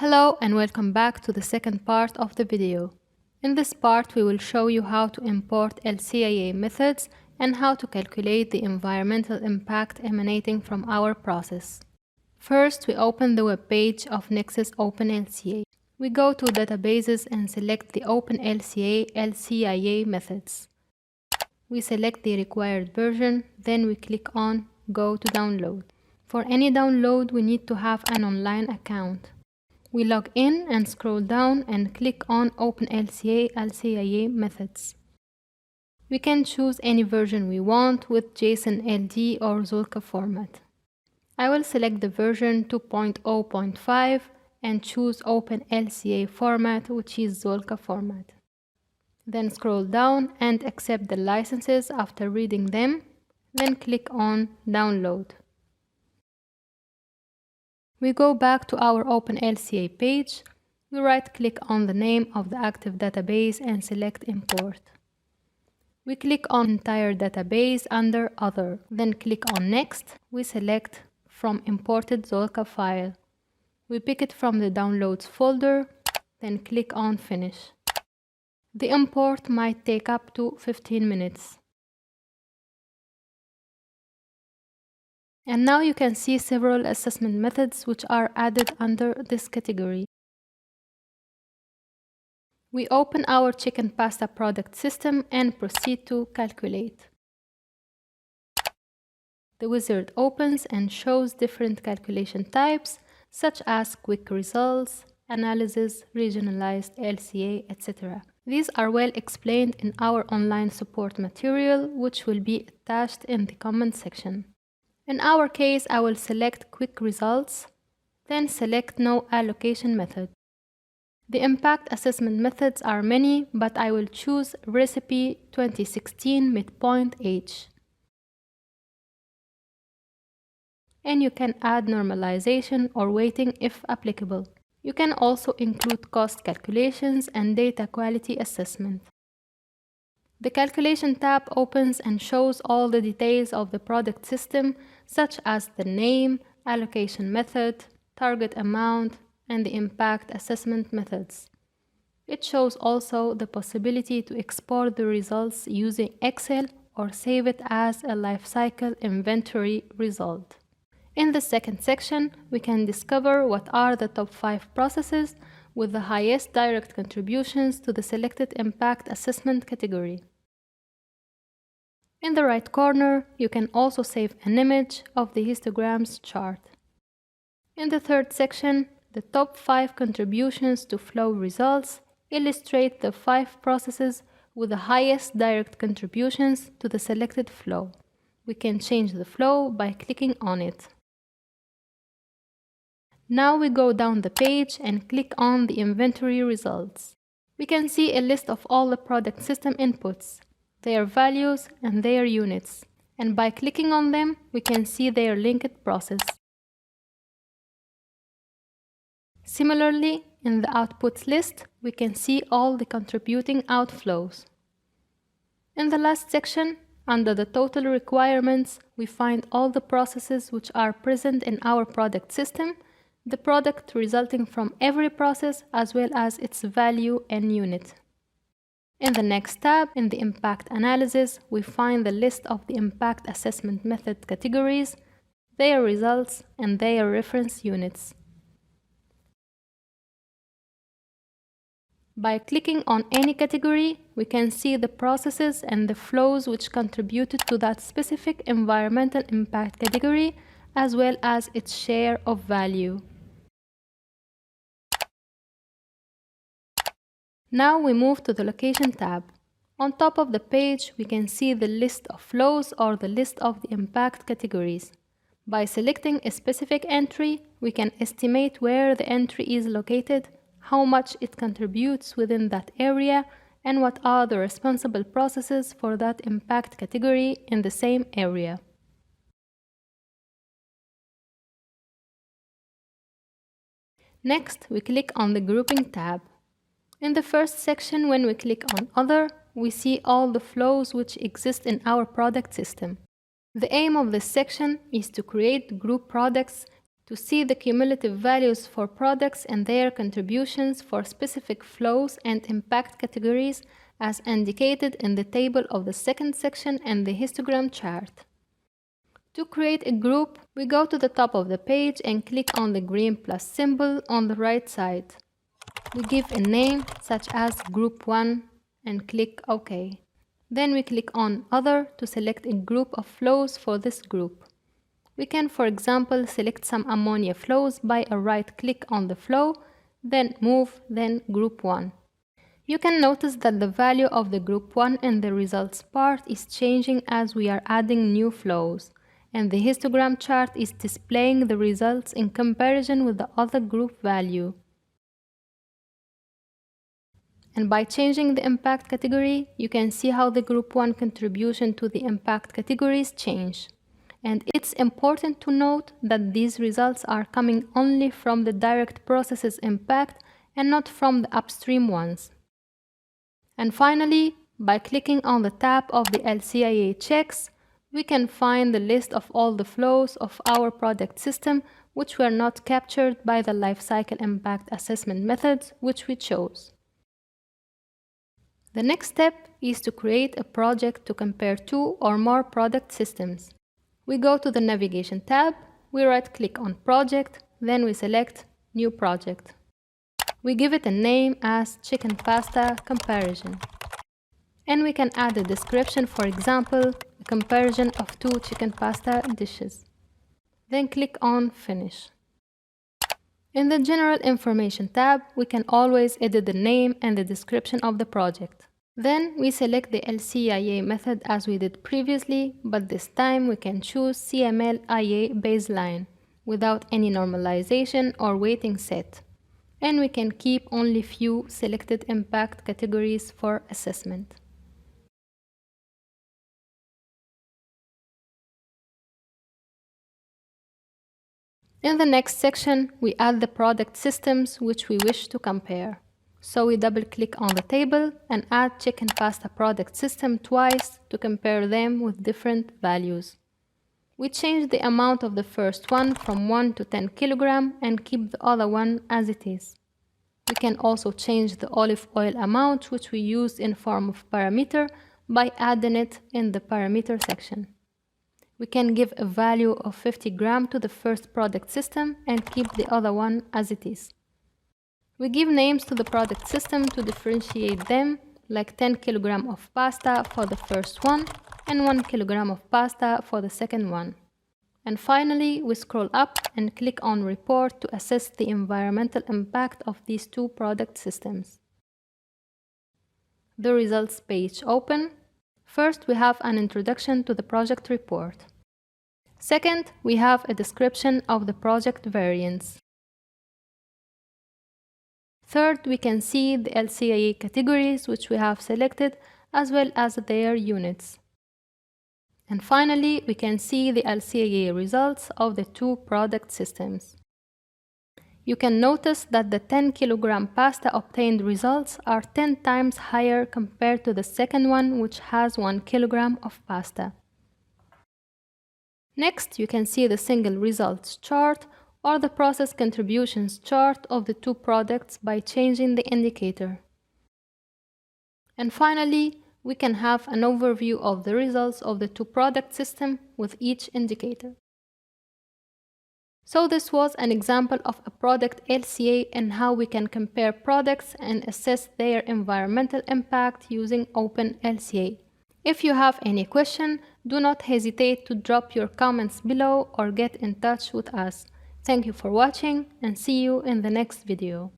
Hello and welcome back to the second part of the video. In this part we will show you how to import LCIA methods and how to calculate the environmental impact emanating from our process. First, we open the web page of Nexus openLCA. We go to Databases and select the openLCA LCIA methods. We select the required version, then we click on Go to Download. For any download, we need to have an online account. We log in and scroll down and click on openLCA LCIA methods. We can choose any version we want with JSON LD or Zulka format. I will select the version 2.0.5 and choose openLCA format, which is Zulka format. Then scroll down and accept the licenses after reading them, then click on Download. We go back to our openLCA page. We right-click on the name of the active database and select Import. We click on Entire database under Other, then click on Next. We select From Imported Zulka file. We pick it from the Downloads folder, then click on Finish. The import might take up to 15 minutes. And now you can see several assessment methods which are added under this category. We open our chicken pasta product system and proceed to calculate. The wizard opens and shows different calculation types such as quick results, analysis, regionalized, LCA, etc. These are well explained in our online support material, which will be attached in the comment section. In our case, I will select Quick Results, then select No Allocation Method. The impact assessment methods are many, but I will choose Recipe 2016 Midpoint H. And you can add normalization or weighting if applicable. You can also include cost calculations and data quality assessment. The Calculation tab opens and shows all the details of the product system, such as the name, allocation method, target amount, and the impact assessment methods. It shows also the possibility to export the results using Excel or save it as a lifecycle inventory result. In the second section, we can discover what are the top 5 processes with the highest direct contributions to the selected impact assessment category. In the right corner, you can also save an image of the histograms chart. In the third section, the top 5 contributions to flow results illustrate the 5 processes with the highest direct contributions to the selected flow. We can change the flow by clicking on it. Now we go down the page and click on the inventory results. We can see a list of all the product system inputs, their values and their units, and by clicking on them, we can see their linked process. Similarly, in the outputs list, we can see all the contributing outflows. In the last section, under the total requirements, we find all the processes which are present in our product system, the product resulting from every process as well as its value and unit. In the next tab, in the Impact Analysis, we find the list of the impact assessment method categories, their results, and their reference units. By clicking on any category, we can see the processes and the flows which contributed to that specific environmental impact category, as well as its share of value. Now we move to the Location tab. On top of the page, we can see the list of flows or the list of the impact categories. By selecting a specific entry, we can estimate where the entry is located, how much it contributes within that area, and what are the responsible processes for that impact category in the same area. Next, we click on the Grouping tab. In the first section, when we click on Other, we see all the flows which exist in our product system. The aim of this section is to create group products to see the cumulative values for products and their contributions for specific flows and impact categories as indicated in the table of the second section and the histogram chart. To create a group, we go to the top of the page and click on the green plus symbol on the right side. We give a name such as Group 1 and click OK. Then we click on Other to select a group of flows for this group. We can, for example, select some ammonia flows by a right-click on the flow, then Move, then Group 1. You can notice that the value of the Group 1 in the results part is changing as we are adding new flows, and the histogram chart is displaying the results in comparison with the other group value. And by changing the impact category, you can see how the Group 1 contribution to the impact categories change. And it's important to note that these results are coming only from the direct processes impact and not from the upstream ones. And finally, by clicking on the tab of the LCIA checks, we can find the list of all the flows of our product system which were not captured by the lifecycle impact assessment methods which we chose. The next step is to create a project to compare two or more product systems. We go to the Navigation tab, we right-click on Project, then we select New Project. We give it a name as Chicken Pasta Comparison. And we can add a description, for example, a comparison of two chicken pasta dishes. Then click on Finish. In the General Information tab, we can always edit the name and the description of the project. Then we select the LCIA method as we did previously, but this time we can choose CML-IA baseline without any normalization or weighting set. And we can keep only few selected impact categories for assessment. In the next section, we add the product systems which we wish to compare. So we double-click on the table and add Chicken Pasta product system twice to compare them with different values. We change the amount of the first one from 1 to 10 kg and keep the other one as it is. We can also change the olive oil amount which we use in form of parameter by adding it in the parameter section. We can give a value of 50 grams to the first product system and keep the other one as it is. We give names to the product system to differentiate them, like 10 kg of pasta for the first one and 1 kg of pasta for the second one. And finally, we scroll up and click on Report to assess the environmental impact of these two product systems. The results page open. First, we have an introduction to the project report. Second, we have a description of the project variants. Third, we can see the LCIA categories which we have selected as well as their units. And finally, we can see the LCIA results of the two product systems. You can notice that the 10 kg pasta obtained results are 10 times higher compared to the second one which has 1 kg of pasta. Next, you can see the single results chart or the process contributions chart of the two products by changing the indicator. And finally, we can have an overview of the results of the two product system with each indicator. So this was an example of a product LCA and how we can compare products and assess their environmental impact using openLCA. If you have any question, do not hesitate to drop your comments below or get in touch with us. Thank you for watching and see you in the next video.